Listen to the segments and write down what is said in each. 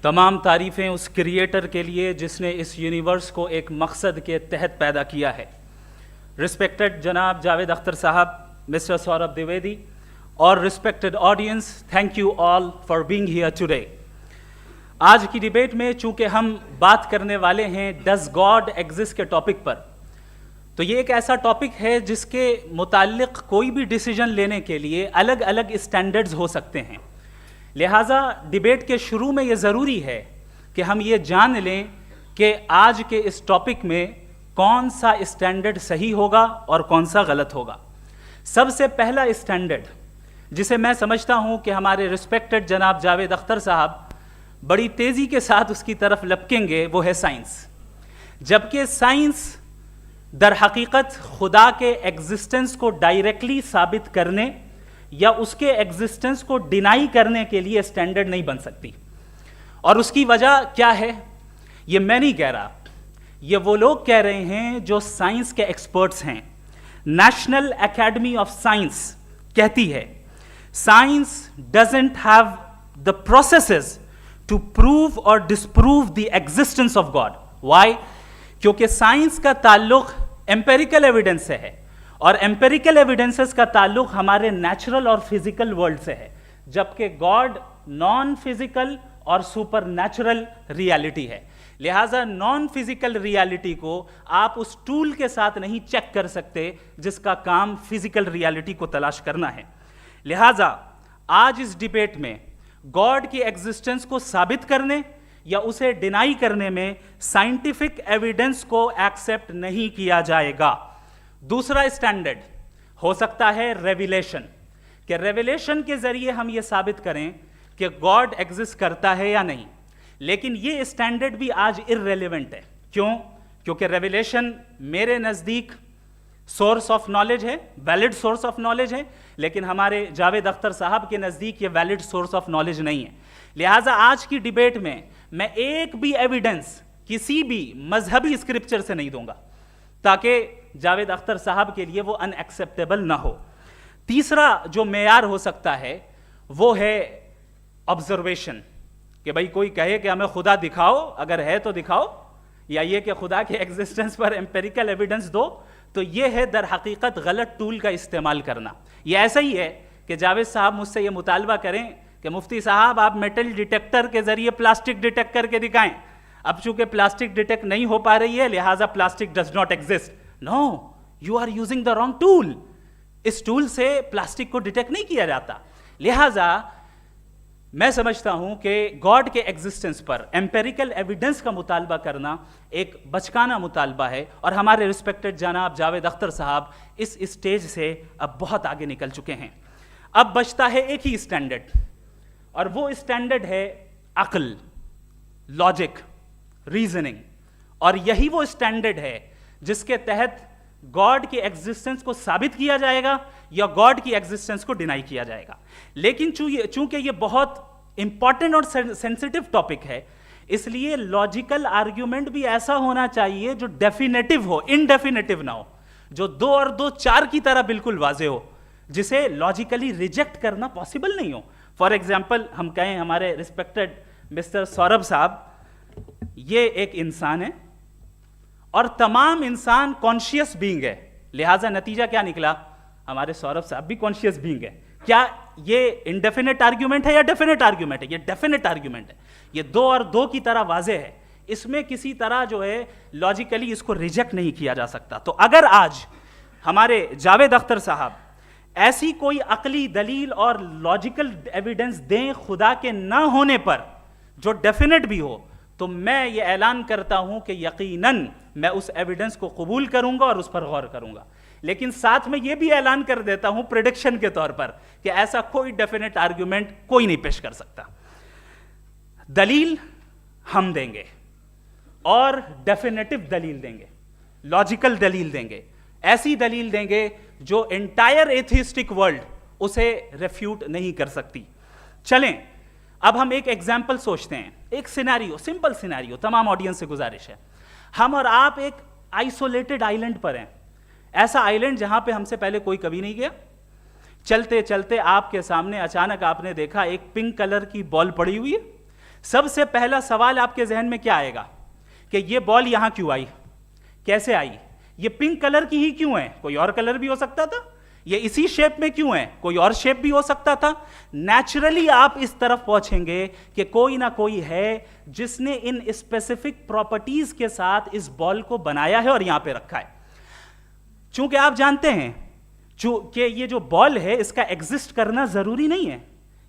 تمام تعریفیں اس کریٹر کے لیے جس نے اس یونیورس کو ایک مقصد کے تحت پیدا کیا ہے. رسپیکٹڈ جناب جاوید اختر صاحب, مسٹر سوربھ دیویدی اور respected audience, thank you all for being here today. آج کی ڈیبیٹ میں چونکہ ہم بات کرنے والے ہیں ڈز گاڈ ایگزسٹ کے ٹاپک پر, تو یہ ایک ایسا ٹاپک ہے جس کے متعلق کوئی بھی ڈیسیجن لینے کے لیے الگ الگ اسٹینڈرڈز ہو سکتے ہیں. لہٰذا ڈیبیٹ کے شروع میں یہ ضروری ہے کہ ہم یہ جان لیں کہ آج کے اس ٹاپک میں کون سا اسٹینڈرڈ صحیح ہوگا اور کون سا غلط ہوگا. سب سے پہلا اسٹینڈرڈ جسے میں سمجھتا ہوں کہ ہمارے رسپیکٹڈ جناب جاوید اختر صاحب بڑی تیزی کے ساتھ اس کی طرف لپکیں گے, وہ ہے سائنس. جبکہ سائنس در حقیقت خدا کے ایگزسٹنس کو ڈائریکٹلی ثابت کرنے یا اس کے ایگزسٹنس کو ڈینائی کرنے کے لیے اسٹینڈرڈ نہیں بن سکتی. اور اس کی وجہ کیا ہے یہ میں نہیں کہہ رہا, یہ وہ لوگ کہہ رہے ہیں جو سائنس کے ایکسپرٹس ہیں. نیشنل اکیڈمی آف سائنس کہتی ہے science doesn't have the processes to prove اور disprove the existence of God. Why? کیونکہ سائنس کا تعلق ایمپیریکل ایویڈنس سے ہے اور ایمپیریکل ایویڈنسز کا تعلق ہمارے نیچرل اور فزیکل ورلڈ سے ہے, جبکہ گاڈ نان فزیکل اور سپر نیچرل ریالٹی ہے. لہٰذا نان فزیکل ریالٹی کو آپ اس ٹول کے ساتھ نہیں چیک کر سکتے جس کا کام فزیکل ریالٹی کو تلاش کرنا ہے. لہٰذا آج اس ڈیبیٹ میں گاڈ کی ایگزسٹنس کو ثابت کرنے یا اسے ڈینائی کرنے میں سائنٹیفک ایویڈنس کو ایکسیپٹ نہیں کیا جائے گا. دوسرا اسٹینڈرڈ ہو سکتا ہے ریویلیشن, کہ ریویلیشن کے ذریعے ہم یہ ثابت کریں کہ گاڈ ایگزسٹ کرتا ہے یا نہیں. لیکن یہ اسٹینڈرڈ بھی آج ارریلیونٹ ہے. کیوں؟ کیونکہ ریویلیشن میرے نزدیک سورس آف نالج ہے, ویلڈ سورس آف نالج ہے, لیکن ہمارے جاوید اختر صاحب کے نزدیک یہ ویلڈ سورس آف نالج نہیں ہے. لہٰذا آج کی ڈیبیٹ میں میں ایک بھی ایویڈنس کسی بھی مذہبی اسکرپچر سے نہیں دوں گا تاکہ جاوید اختر صاحب کے لیے وہ ان ایکسیپٹیبل نہ ہو. تیسرا جو معیار ہو سکتا ہے وہ ہے آبزرویشن, کہ بھائی کوئی کہے کہ ہمیں خدا دکھاؤ, اگر ہے تو دکھاؤ, یا یہ کہ خدا کے ایگزسٹنس پر ایمپیریکل ایویڈنس دو. تو یہ ہے در حقیقت غلط ٹول کا استعمال کرنا. یہ ایسا ہی ہے کہ جاوید صاحب مجھ سے یہ مطالبہ کریں کہ مفتی صاحب آپ میٹل ڈیٹیکٹر کے ذریعے پلاسٹک ڈیٹیکٹ کر کے دکھائیں. اب چونکہ پلاسٹک ڈیٹیکٹ نہیں ہو پا رہی ہے لہٰذا plastic does not exist. No, you are using the wrong tool. اس ٹول سے پلاسٹک کو ڈیٹیکٹ نہیں کیا جاتا. لہٰذا میں سمجھتا ہوں کہ گاڈ کے ایگزسٹنس پر ایمپیریکل ایویڈنس کا مطالبہ کرنا ایک بچکانہ مطالبہ ہے, اور ہمارے رسپیکٹڈ جناب جاوید اختر صاحب اس اسٹیج سے اب بہت آگے نکل چکے ہیں. اب بچتا ہے ایک ہی اسٹینڈرڈ, اور وہ اسٹینڈرڈ ہے عقل, لاجک, ریزننگ. اور یہی وہ اسٹینڈرڈ ہے جس کے تحت گاڈ کی ایگزسٹنس کو ثابت کیا جائے گا یا گاڈ کی ایگزسٹنس کو ڈینائی کیا جائے گا. لیکن چونکہ یہ بہت امپورٹنٹ اور سینسٹیو ٹاپک ہے, اس لیے لاجیکل آرگیومنٹ بھی ایسا ہونا چاہیے جو ڈیفینیٹو ہو, انڈیفینیٹو نہ ہو, جو 2 اور 2 4 کی طرح بالکل واضح ہو, جسے لاجیکلی ریجیکٹ کرنا پاسبل نہیں ہو. فار ایگزامپل ہم کہیں ہمارے رسپیکٹڈ مسٹر سوربھ صاحب یہ ایک انسان ہے اور تمام انسان کانشیس بینگ ہے, لہٰذا نتیجہ کیا نکلا, ہمارے سوربھ صاحب بھی کانشیس بینگ ہے. کیا یہ انڈیفینٹ آرگیومنٹ ہے یا ڈیفینٹ آرگیومنٹ ہے؟ یہ ڈیفینٹ آرگیومنٹ ہے. یہ 2 اور 2 کی طرح واضح ہے, اس میں کسی طرح جو ہے لاجیکلی اس کو ریجیکٹ نہیں کیا جا سکتا. تو اگر آج ہمارے جاوید اختر صاحب ایسی کوئی عقلی دلیل اور لاجیکل ایویڈنس دیں خدا کے نہ ہونے پر جو ڈیفینٹ بھی ہو, تو میں یہ اعلان کرتا ہوں کہ یقیناً میں اس ایویڈنس کو قبول کروں گا اور اس پر غور کروں گا. لیکن ساتھ میں یہ بھی اعلان کر دیتا ہوں پریڈکشن کے طور پر کہ ایسا کوئی ڈیفینٹ آرگیومنٹ کوئی نہیں پیش کر سکتا. دلیل ہم دیں گے اور ڈیفینیٹو دلیل دیں گے, لاجیکل دلیل دیں گے, ایسی دلیل دیں گے جو انٹائر ایتھیسٹک ورلڈ اسے ریفیوٹ نہیں کر سکتی. چلیں اب ہم ایک ایگزامپل سوچتے ہیں, ایک سینیریو, سمپل سینیریو. تمام آڈینس سے گزارش ہے, ہم اور آپ ایک آئسولیٹڈ آئیلینڈ پر ہیں, ایسا آئیلینڈ جہاں پہ ہم سے پہلے کوئی کبھی نہیں گیا. چلتے چلتے آپ کے سامنے اچانک آپ نے دیکھا ایک پنک کلر کی بال پڑی ہوئی ہے, سب سے پہلا سوال آپ کے ذہن میں کیا آئے گا کہ یہ بال یہاں کیوں آئی, کیسے آئی, یہ پنک کلر کی ہی کیوں ہے, کوئی اور کلر بھی ہو سکتا تھا, یہ اسی شیپ میں کیوں ہے, کوئی اور شیپ بھی ہو سکتا تھا. نیچرلی آپ اس طرف پہنچیں گے کہ کوئی نہ کوئی ہے جس نے ان اسپیسیفک پراپرٹیز کے ساتھ اس بال کو بنایا ہے اور یہاں پہ رکھا ہے. چونکہ آپ جانتے ہیں کہ یہ جو بال ہے اس کا ایگزسٹ کرنا ضروری نہیں ہے,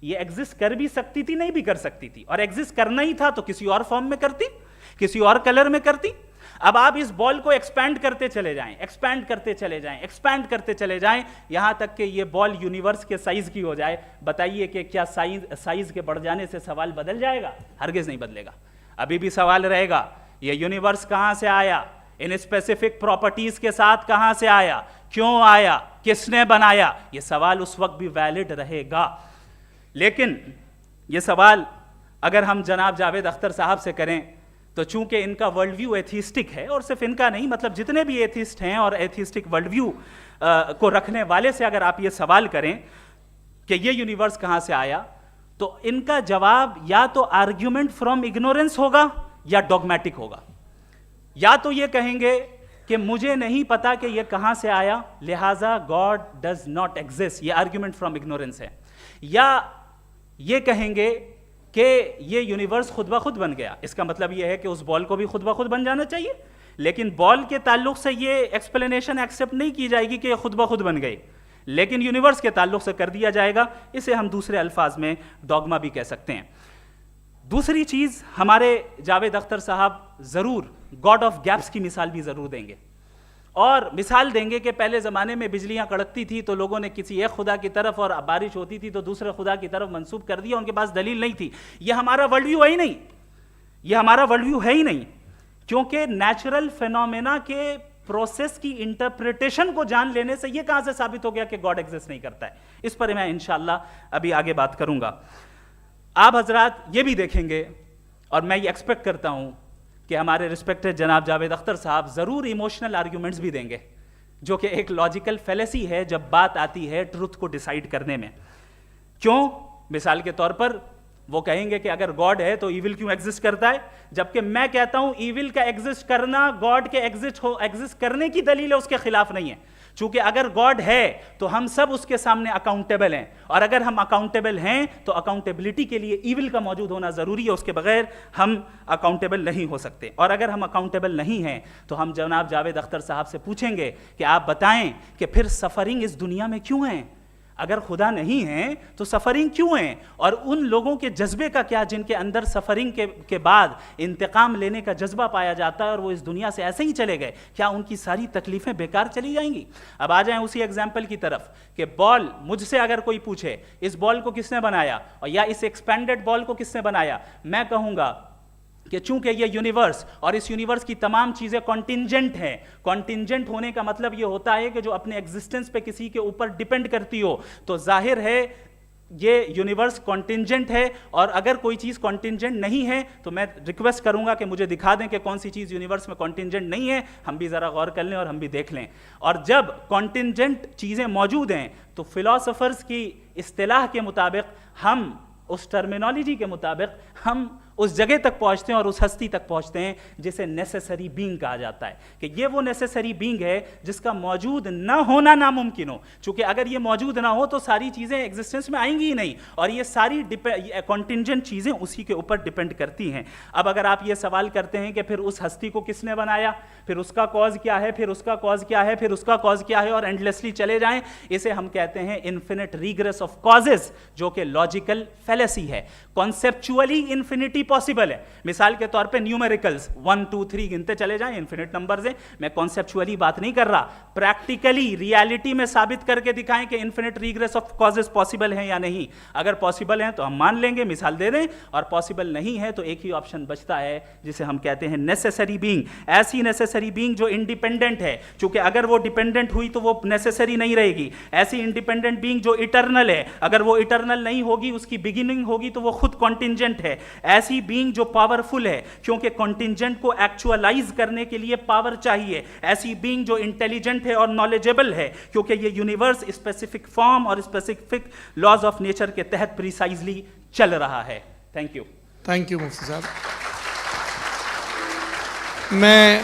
یہ ایگزسٹ کر بھی سکتی تھی, نہیں بھی کر سکتی تھی, اور ایگزسٹ کرنا ہی تھا تو کسی اور فارم میں کرتی, کسی اور کلر میں کرتی. اب آپ اس بال کو ایکسپینڈ کرتے چلے جائیں, ایکسپینڈ کرتے چلے جائیں, ایکسپینڈ کرتے چلے جائیں, یہاں تک کہ یہ بال یونیورس کے سائز کی ہو جائے. بتائیے کہ کیا سائز کے بڑھ جانے سے سوال بدل جائے گا؟ ہرگز نہیں بدلے گا. ابھی بھی سوال رہے گا یہ یونیورس کہاں سے آیا, ان اسپیسیفک پراپرٹیز کے ساتھ کہاں سے آیا, کیوں آیا, کس نے بنایا. یہ سوال اس وقت بھی ویلڈ رہے گا. لیکن یہ سوال اگر ہم جناب جاوید اختر صاحب سے کریں تو چونکہ ان کا ورلڈ ویو ایتھیسٹک ہے, اور صرف ان کا نہیں, مطلب جتنے بھی ایتھیسٹ ہیں اور ایتھیسٹک ورلڈ ویو کو رکھنے والے سے اگر آپ یہ سوال کریں کہ یہ یونیورس کہاں سے آیا, تو ان کا جواب یا تو آرگیومنٹ فرام اگنورنس ہوگا یا ڈوگمیٹک ہوگا. یا تو یہ کہیں گے کہ مجھے نہیں پتا کہ یہ کہاں سے آیا, لہٰذا گاڈ ڈز ناٹ ایگزسٹ, یہ آرگیومنٹ فرام اگنورنس ہے. یا یہ کہیں گے کہ یہ یونیورس خود بخود بن گیا. اس کا مطلب یہ ہے کہ اس بال کو بھی خود بخود بن جانا چاہیے, لیکن بال کے تعلق سے یہ ایکسپلینیشن ایکسیپٹ نہیں کی جائے گی کہ یہ خود بخود بن گئی, لیکن یونیورس کے تعلق سے کر دیا جائے گا. اسے ہم دوسرے الفاظ میں ڈوگما بھی کہہ سکتے ہیں. دوسری چیز, ہمارے جاوید اختر صاحب ضرور گاڈ آف گیپس کی مثال بھی ضرور دیں گے, اور مثال دیں گے کہ پہلے زمانے میں بجلیاں کڑکتی تھی تو لوگوں نے کسی ایک خدا کی طرف, اور بارش ہوتی تھی تو دوسرے خدا کی طرف منسوب کر دیا, ان کے پاس دلیل نہیں تھی. یہ ہمارا ورلڈ ویو ہے ہی نہیں, یہ ہمارا ورلڈ ویو ہے ہی نہیں, کیونکہ نیچرل فینومینا کے پروسیس کی انٹرپریٹیشن کو جان لینے سے یہ کہاں سے ثابت ہو گیا کہ گاڈ ایگزسٹ نہیں کرتا ہے. اس پر میں انشاءاللہ ابھی آگے بات کروں گا. آپ حضرات یہ بھی دیکھیں گے, اور میں یہ ایکسپیکٹ کرتا ہوں کہ ہمارے رسپیکٹڈ جناب جاوید اختر صاحب ضرور ایموشنل آرگیومنٹس بھی دیں گے, جو کہ ایک لاجیکل فیلیسی ہے جب بات آتی ہے ٹروتھ کو ڈیسائیڈ کرنے میں. کیوں؟ مثال کے طور پر وہ کہیں گے کہ اگر گاڈ ہے تو ایول کیوں ایگزسٹ کرتا ہے, جبکہ میں کہتا ہوں ایول کا ایگزسٹ کرنا گاڈ کے ایگزسٹ کرنے کی دلیل ہے, اس کے خلاف نہیں ہے. چونکہ اگر گاڈ ہے تو ہم سب اس کے سامنے اکاؤنٹیبل ہیں, اور اگر ہم اکاؤنٹیبل ہیں تو اکاؤنٹیبلٹی کے لیے ایول کا موجود ہونا ضروری ہے, اس کے بغیر ہم اکاؤنٹیبل نہیں ہو سکتے. اور اگر ہم اکاؤنٹیبل نہیں ہیں تو ہم جناب جاوید اختر صاحب سے پوچھیں گے کہ آپ بتائیں کہ پھر سفرنگ اس دنیا میں کیوں ہیں؟ اگر خدا نہیں ہے تو سفرنگ کیوں ہیں؟ اور ان لوگوں کے جذبے کا کیا جن کے اندر سفرنگ کے بعد انتقام لینے کا جذبہ پایا جاتا ہے اور وہ اس دنیا سے ایسے ہی چلے گئے, کیا ان کی ساری تکلیفیں بیکار چلی جائیں گی؟ اب آ جائیں اسی ایگزامپل کی طرف کہ بال, مجھ سے اگر کوئی پوچھے اس بال کو کس نے بنایا اور یا اس ایکسپینڈڈ بال کو کس نے بنایا, میں کہوں گا کہ چونکہ یہ یونیورس اور اس یونیورس کی تمام چیزیں کانٹینجنٹ ہیں. کانٹینجنٹ ہونے کا مطلب یہ ہوتا ہے کہ جو اپنے ایگزسٹنس پہ کسی کے اوپر ڈیپینڈ کرتی ہو, تو ظاہر ہے یہ یونیورس کانٹینجنٹ ہے. اور اگر کوئی چیز کانٹینجنٹ نہیں ہے تو میں ریکویسٹ کروں گا کہ مجھے دکھا دیں کہ کون سی چیز یونیورس میں کانٹینجنٹ نہیں ہے, ہم بھی ذرا غور کر لیں اور ہم بھی دیکھ لیں. اور جب کانٹینجنٹ چیزیں موجود ہیں تو فلاسفرز کی اصطلاح کے مطابق, ہم اس ٹرمینالوجی کے مطابق ہم اس جگہ تک پہنچتے ہیں اور اس ہستی تک پہنچتے ہیں جسے نیسیسری بینگ کہا جاتا ہے, کہ یہ وہ نیسیسری بینگ ہے جس کا موجود نہ ہونا ناممکن ہو. چونکہ اگر یہ موجود نہ ہو تو ساری چیزیں ایگزسٹنس میں آئیں گی ہی نہیں, اور یہ ساری کانٹینجنٹ چیزیں اسی کے اوپر ڈیپینڈ کرتی ہیں. اب اگر آپ یہ سوال کرتے ہیں کہ پھر اس ہستی کو کس نے بنایا, پھر اس کا کاز کیا ہے, پھر اس کا کاز کیا ہے, پھر اس کا کاز کیا ہے, اور اینڈلیسلی چلے جائیں, اسے ہم کہتے ہیں انفینٹ ریگریس آف کازز, جو کہ لاجیکل فیلیسی ہے. کانسیپچولی انفینٹی پاسبل ہے. مثال کے طور پہ نیومیریکلز 1 2 3 گنتے چلے جائیں, انفینٹ نمبرز ہیں. میں کانسیپچولی بات نہیں کر رہا, پریکٹیکلی ریالٹی میں ثابت کر کے دکھائیں کہ infinite regress of causes possible ہیں یا نہیں. اگر پاسبل ہیں تو ہم مان لیں گے, مثال دے دیں, اور پاسبل نہیں ہے تو ایک ہی آپشن بچتا ہے جسے ہم کہتے ہیں نیسیسری بینگ. ایسی نیسیسری بینگ جو انڈیپینڈنٹ ہے, چونکہ اگر وہ ڈیپینڈنٹ ہوئی تو وہ نیسیسری نہیں رہے گی. ایسی انڈیپینڈنٹ بینگ جو اٹرنل ہے, اگر وہ اٹرنل نہیں ہوگی, اس کی بگننگ ہوگی تو وہ خود کانٹینجنٹ ہے. ایسی بینگ جو پاورفل ہے, کیونکہ کانٹینجنٹ کو ایکچوالائز کرنے کے لیے پاور چاہیے. ایسی بینگ جو انٹیلیجنٹ ہے اور نالجیبل ہے, کیونکہ یہ یونیورس اسپیسیفک فارم اور اسپیسیفک لاز آف نیچر کے تحت پریسائزلی چل رہا ہے. Thank you. تھینک یو مفتی صاحب. میں